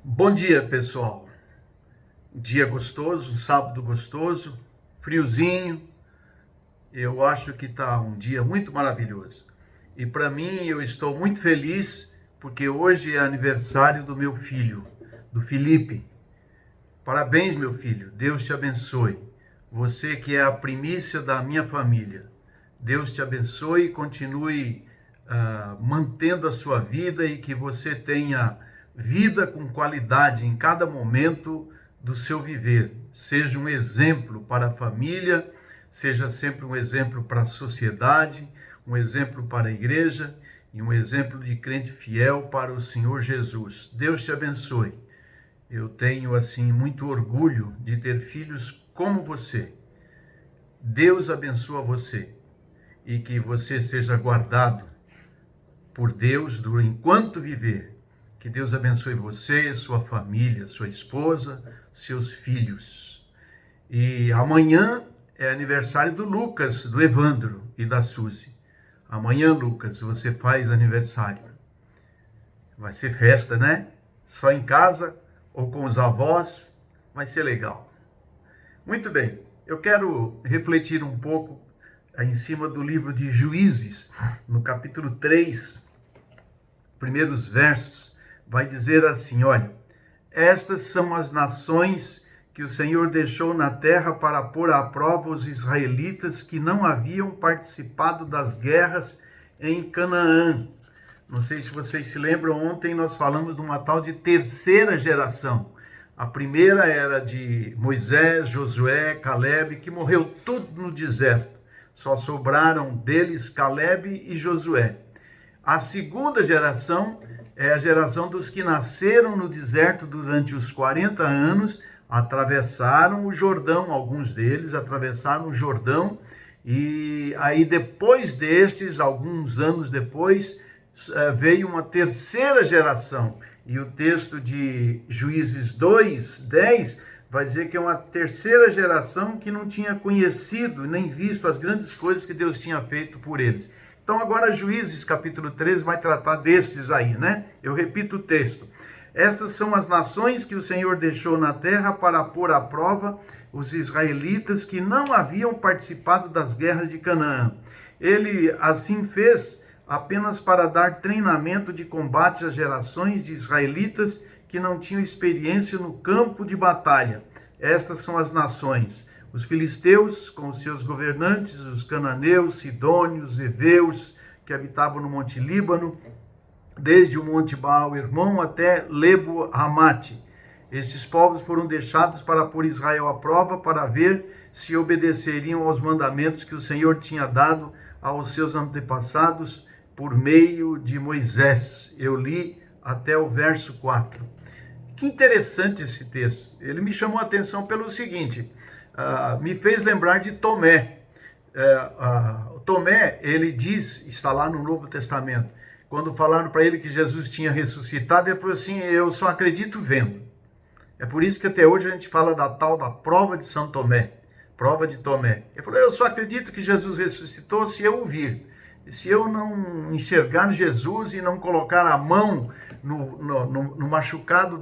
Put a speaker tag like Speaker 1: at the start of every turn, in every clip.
Speaker 1: Bom dia, pessoal. Dia gostoso, sábado gostoso, friozinho. Eu acho que está um dia muito maravilhoso. E para mim, eu estou muito feliz porque hoje é aniversário do meu filho, do Felipe. Parabéns, meu filho. Deus te abençoe. Você que é a primícia da minha família. Deus te abençoe e continue mantendo a sua vida e que você tenha vida com qualidade em cada momento do seu viver. Seja um exemplo para a família, seja sempre um exemplo para a sociedade, um exemplo para a igreja e um exemplo de crente fiel para o Senhor Jesus. Deus te abençoe. Eu tenho, assim, muito orgulho de ter filhos como você. Deus abençoa você e que você seja guardado por Deus enquanto viver. Que Deus abençoe você, sua família, sua esposa, seus filhos. E amanhã é aniversário do Lucas, do Evandro e da Suzy. Amanhã, Lucas, você faz aniversário. Vai ser festa, né? Só em casa ou com os avós, vai ser legal. Muito bem, eu quero refletir um pouco em cima do livro de Juízes, no capítulo 3, primeiros versos, vai dizer assim, olha, estas são as nações que o Senhor deixou na terra para pôr à prova os israelitas que não haviam participado das guerras em Canaã. Não sei se vocês se lembram, ontem nós falamos de uma tal de terceira geração. A primeira era de Moisés, Josué, Caleb, que morreu tudo no deserto. Só sobraram deles Caleb e Josué. A segunda geração é a geração dos que nasceram no deserto durante os 40 anos, atravessaram o Jordão, alguns deles atravessaram o Jordão, e aí depois destes, alguns anos depois, veio uma terceira geração. E o texto de Juízes 2, 10, vai dizer que é uma terceira geração que não tinha conhecido nem visto as grandes coisas que Deus tinha feito por eles. Então agora Juízes capítulo 13 vai tratar destes aí, né? Eu repito o texto. Estas são as nações que o Senhor deixou na terra para pôr à prova os israelitas que não haviam participado das guerras de Canaã. Ele assim fez apenas para dar treinamento de combate às gerações de israelitas que não tinham experiência no campo de batalha. Estas são as nações: os filisteus, com os seus governantes, os cananeus, sidônios, heveus, que habitavam no Monte Líbano, desde o Monte Baal-Hermon até Lebo-Hamate. Estes povos foram deixados para pôr Israel à prova, para ver se obedeceriam aos mandamentos que o Senhor tinha dado aos seus antepassados por meio de Moisés. Eu li até o verso 4. Que interessante esse texto. Ele me chamou a atenção pelo seguinte, me fez lembrar de Tomé. Tomé, ele diz, está lá no Novo Testamento, quando falaram para ele que Jesus tinha ressuscitado, ele falou assim, eu só acredito vendo. É por isso que até hoje a gente fala da tal da prova de São Tomé, prova de Tomé. Ele falou, eu só acredito que Jesus ressuscitou se eu ouvir. Se eu não enxergar Jesus e não colocar a mão no machucado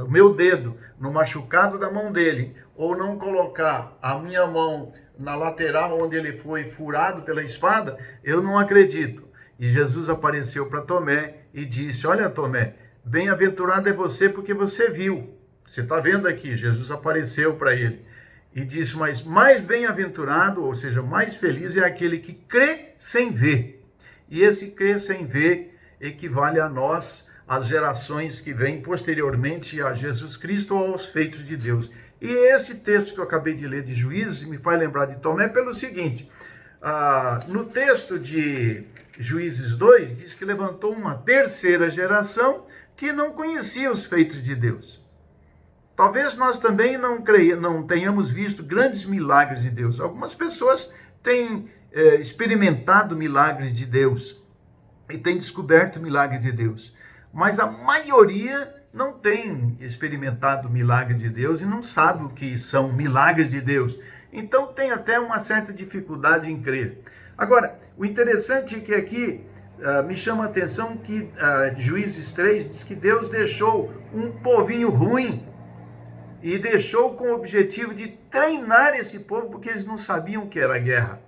Speaker 1: o meu dedo, no machucado da mão dele, ou não colocar a minha mão na lateral onde ele foi furado pela espada, eu não acredito. E Jesus apareceu para Tomé e disse, olha Tomé, bem-aventurado é você porque você viu. Você está vendo aqui, Jesus apareceu para ele. E disse, mas mais bem-aventurado, ou seja, mais feliz é aquele que crê sem ver. E esse crer sem ver equivale a nós, as gerações que vêm posteriormente a Jesus Cristo ou aos feitos de Deus. E este texto que eu acabei de ler de Juízes me faz lembrar de Tomé pelo seguinte, no texto de Juízes 2, diz que levantou uma terceira geração que não conhecia os feitos de Deus. Talvez nós também não tenhamos visto grandes milagres de Deus. Algumas pessoas têm experimentado milagres de Deus e têm descoberto milagres de Deus. Mas a maioria não tem experimentado milagre de Deus e não sabe o que são milagres de Deus. Então tem até uma certa dificuldade em crer. Agora, o interessante é que aqui me chama a atenção que Juízes 3 diz que Deus deixou um povinho ruim e deixou com o objetivo de treinar esse povo, porque eles não sabiam o que era guerra,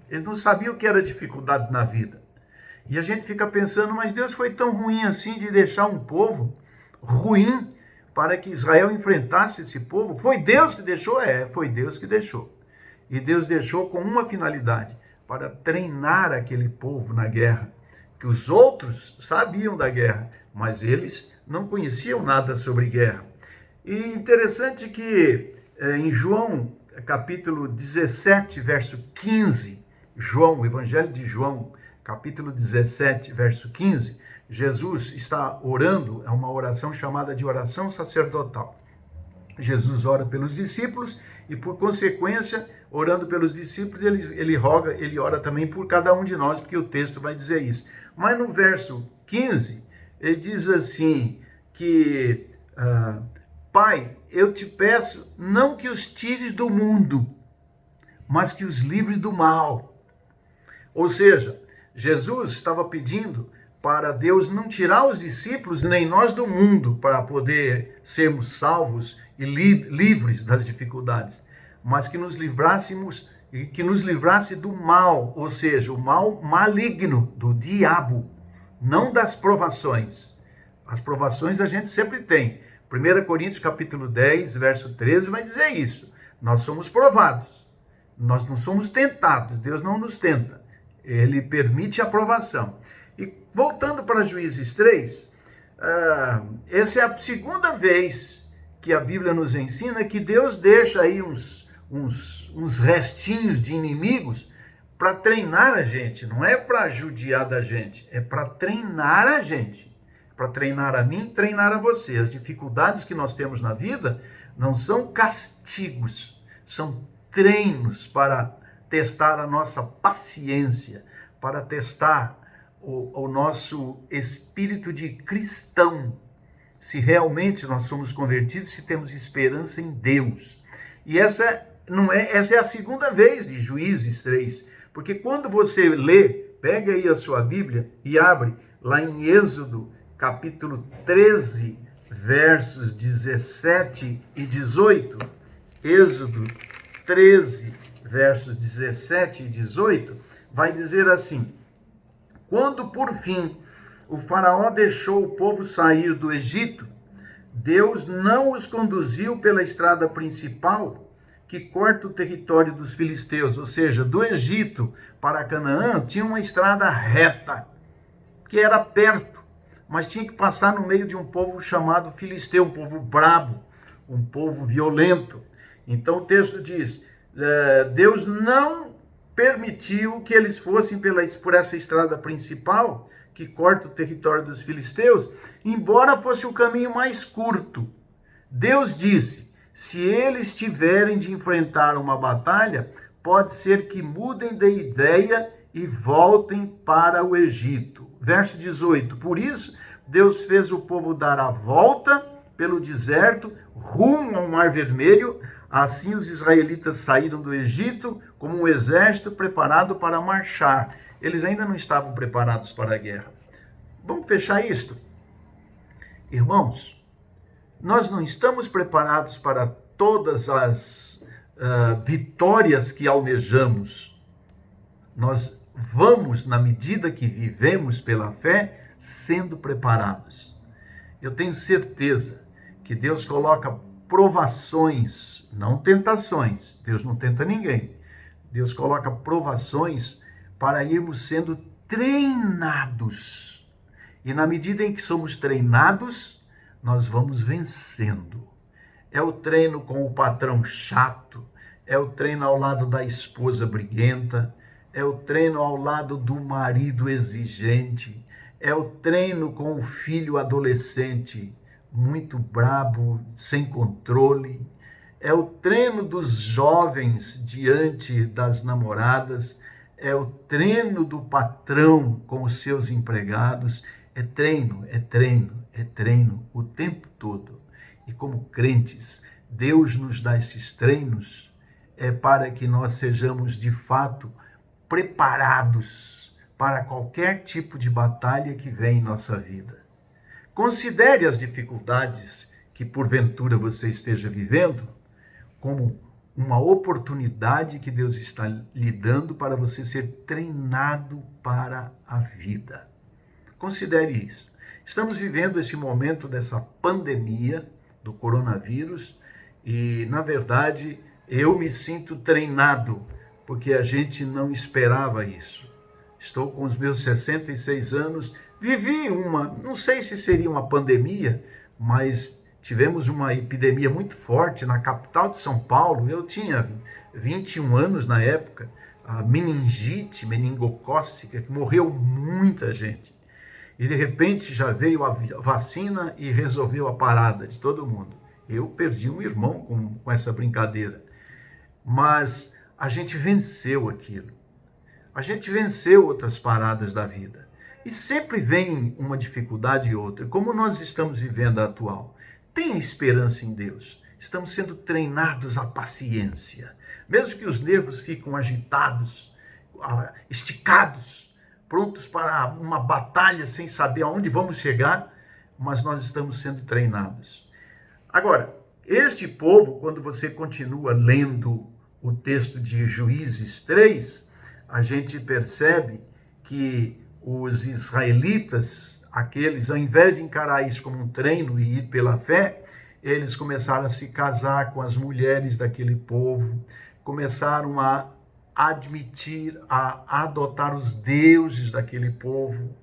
Speaker 1: eles não sabiam o que era dificuldade na vida. E a gente fica pensando, mas Deus foi tão ruim assim de deixar um povo ruim para que Israel enfrentasse esse povo? Foi Deus que deixou? Foi Deus que deixou. E Deus deixou com uma finalidade, para treinar aquele povo na guerra. Que os outros sabiam da guerra, mas eles não conheciam nada sobre guerra. E interessante que em João, capítulo 17, verso 15, João, o Evangelho de João, capítulo 17, verso 15, Jesus está orando, é uma oração chamada de oração sacerdotal. Jesus ora pelos discípulos e, por consequência, orando pelos discípulos, ele ora também por cada um de nós, porque o texto vai dizer isso. Mas no verso 15, ele diz assim, que Pai, eu te peço, não que os tires do mundo, mas que os livres do mal. Ou seja, Jesus estava pedindo para Deus não tirar os discípulos, nem nós do mundo, para poder sermos salvos e livres das dificuldades, mas que nos livrasse do mal, ou seja, o mal maligno do diabo, não das provações. As provações a gente sempre tem. 1 Coríntios capítulo 10, verso 13 vai dizer isso. Nós somos provados, nós não somos tentados, Deus não nos tenta, Ele permite a provação. E voltando para Juízes 3, essa é a segunda vez que a Bíblia nos ensina que Deus deixa aí uns restinhos de inimigos para treinar a gente. Não é para judiar da gente, é para treinar a gente. Para treinar a mim, treinar a você. As dificuldades que nós temos na vida não são castigos, são treinos para testar a nossa paciência, para testar o nosso espírito de cristão, se realmente nós somos convertidos, se temos esperança em Deus. E essa é a segunda vez de Juízes 3, porque quando você lê, pega aí a sua Bíblia e abre lá em Êxodo, capítulo 13, versos 17 e 18, Êxodo 13, versos 17 e 18, vai dizer assim: quando por fim o faraó deixou o povo sair do Egito, Deus não os conduziu pela estrada principal que corta o território dos filisteus, ou seja, do Egito para Canaã tinha uma estrada reta, que era perto, mas tinha que passar no meio de um povo chamado filisteu, um povo brabo, um povo violento. Então o texto diz, Deus não permitiu que eles fossem por essa estrada principal, que corta o território dos filisteus, embora fosse o caminho mais curto. Deus disse, se eles tiverem de enfrentar uma batalha, pode ser que mudem de ideia e voltem para o Egito. Verso 18, por isso, Deus fez o povo dar a volta pelo deserto, rumo ao Mar Vermelho. Assim os israelitas saíram do Egito como um exército preparado para marchar. Eles ainda não estavam preparados para a guerra. Vamos fechar isto? Irmãos, nós não estamos preparados para todas as vitórias que almejamos. Nós vamos, na medida que vivemos pela fé, sendo preparados. Eu tenho certeza que Deus coloca provações, não tentações. Deus não tenta ninguém. Deus coloca provações para irmos sendo treinados. E na medida em que somos treinados, nós vamos vencendo. É o treino com o patrão chato, é o treino ao lado da esposa briguenta, é o treino ao lado do marido exigente, é o treino com o filho adolescente muito brabo, sem controle, é o treino dos jovens diante das namoradas, é o treino do patrão com os seus empregados, é treino, é treino, é treino o tempo todo. E como crentes, Deus nos dá esses treinos para que nós sejamos de fato preparados para qualquer tipo de batalha que vem em nossa vida. Considere as dificuldades que porventura você esteja vivendo como uma oportunidade que Deus está lhe dando para você ser treinado para a vida. Considere isso. Estamos vivendo esse momento dessa pandemia do coronavírus e, na verdade, eu me sinto treinado, porque a gente não esperava isso. Estou com os meus 66 anos, vivi não sei se seria uma pandemia, mas tivemos uma epidemia muito forte na capital de São Paulo. Eu tinha 21 anos na época, a meningite meningocócica, que morreu muita gente. E de repente já veio a vacina e resolveu a parada de todo mundo. Eu perdi um irmão com essa brincadeira. Mas a gente venceu aquilo. A gente venceu outras paradas da vida. E sempre vem uma dificuldade e outra. Como nós estamos vivendo a atual? Tenha esperança em Deus. Estamos sendo treinados à paciência. Mesmo que os nervos ficam agitados, esticados, prontos para uma batalha sem saber aonde vamos chegar, mas nós estamos sendo treinados. Agora, este povo, quando você continua lendo o texto de Juízes 3, a gente percebe que os israelitas, aqueles, ao invés de encarar isso como um treino e ir pela fé, eles começaram a se casar com as mulheres daquele povo, começaram a admitir, a adotar os deuses daquele povo.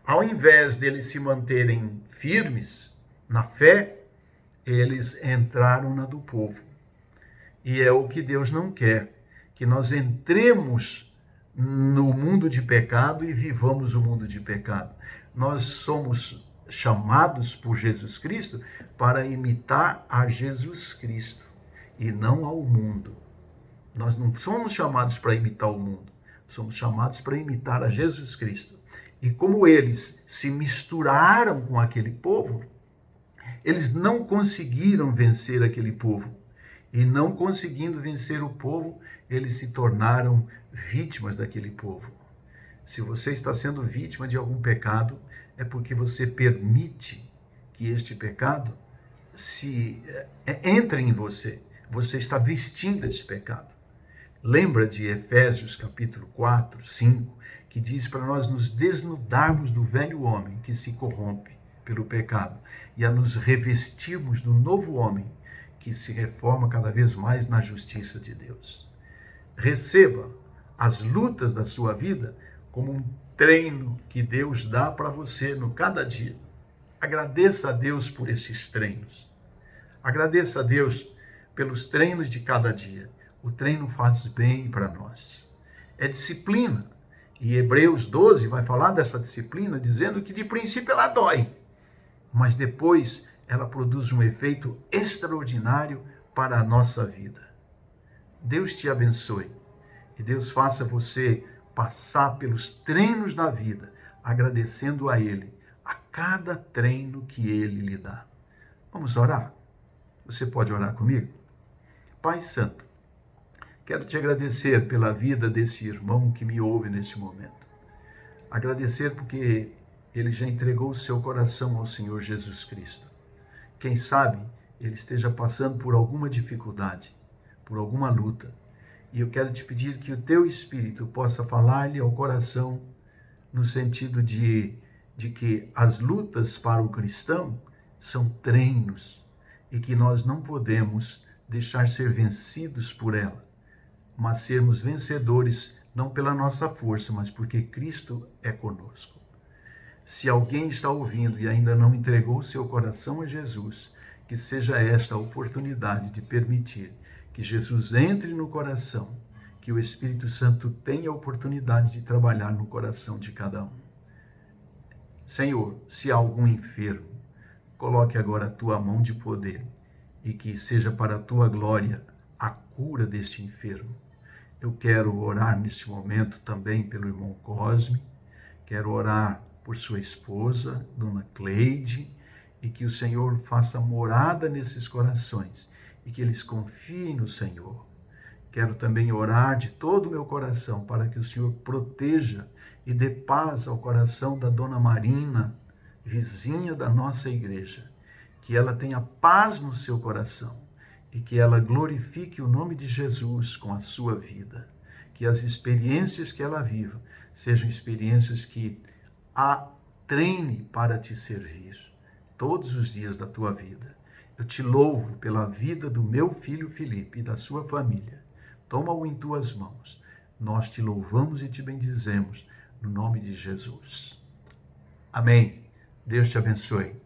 Speaker 1: Ao invés deles se manterem firmes na fé, eles entraram na do povo. E é o que Deus não quer, que nós entremos no mundo de pecado e vivamos o mundo de pecado. Nós somos chamados por Jesus Cristo para imitar a Jesus Cristo e não ao mundo. Nós não somos chamados para imitar o mundo, somos chamados para imitar a Jesus Cristo. E como eles se misturaram com aquele povo, eles não conseguiram vencer aquele povo. E não conseguindo vencer o povo, eles se tornaram vítimas daquele povo. Se você está sendo vítima de algum pecado, é porque você permite que este pecado entre em você. Você está vestindo esse pecado. Lembra de Efésios capítulo 4, 5, que diz para nós nos desnudarmos do velho homem que se corrompe pelo pecado e a nos revestirmos do novo homem que se reforma cada vez mais na justiça de Deus. Receba as lutas da sua vida como um treino que Deus dá para você no cada dia. Agradeça a Deus por esses treinos. Agradeça a Deus pelos treinos de cada dia. O treino faz bem para nós. É disciplina. E Hebreus 12 vai falar dessa disciplina, dizendo que de princípio ela dói, mas depois ela produz um efeito extraordinário para a nossa vida. Deus te abençoe e Deus faça você passar pelos treinos da vida, agradecendo a Ele a cada treino que Ele lhe dá. Vamos orar? Você pode orar comigo? Pai Santo, quero te agradecer pela vida desse irmão que me ouve nesse momento. Agradecer porque ele já entregou o seu coração ao Senhor Jesus Cristo. Quem sabe ele esteja passando por alguma dificuldade, por alguma luta. E eu quero te pedir que o teu Espírito possa falar-lhe ao coração no sentido de que as lutas para o cristão são treinos e que nós não podemos deixar ser vencidos por ela, mas sermos vencedores não pela nossa força, mas porque Cristo é conosco. Se alguém está ouvindo e ainda não entregou o seu coração a Jesus, que seja esta a oportunidade de permitir que Jesus entre no coração, que o Espírito Santo tenha a oportunidade de trabalhar no coração de cada um. Senhor, se há algum enfermo, coloque agora a tua mão de poder e que seja para a tua glória a cura deste enfermo. Eu quero orar neste momento também pelo irmão Cosme, quero orar por sua esposa, Dona Cleide, e que o Senhor faça morada nesses corações e que eles confiem no Senhor. Quero também orar de todo o meu coração para que o Senhor proteja e dê paz ao coração da dona Marina, vizinha da nossa igreja. Que ela tenha paz no seu coração e que ela glorifique o nome de Jesus com a sua vida. Que as experiências que ela viva sejam experiências que a treine para te servir todos os dias da tua vida. Eu te louvo pela vida do meu filho Felipe e da sua família. Toma-o em tuas mãos. Nós te louvamos e te bendizemos no nome de Jesus. Amém. Deus te abençoe.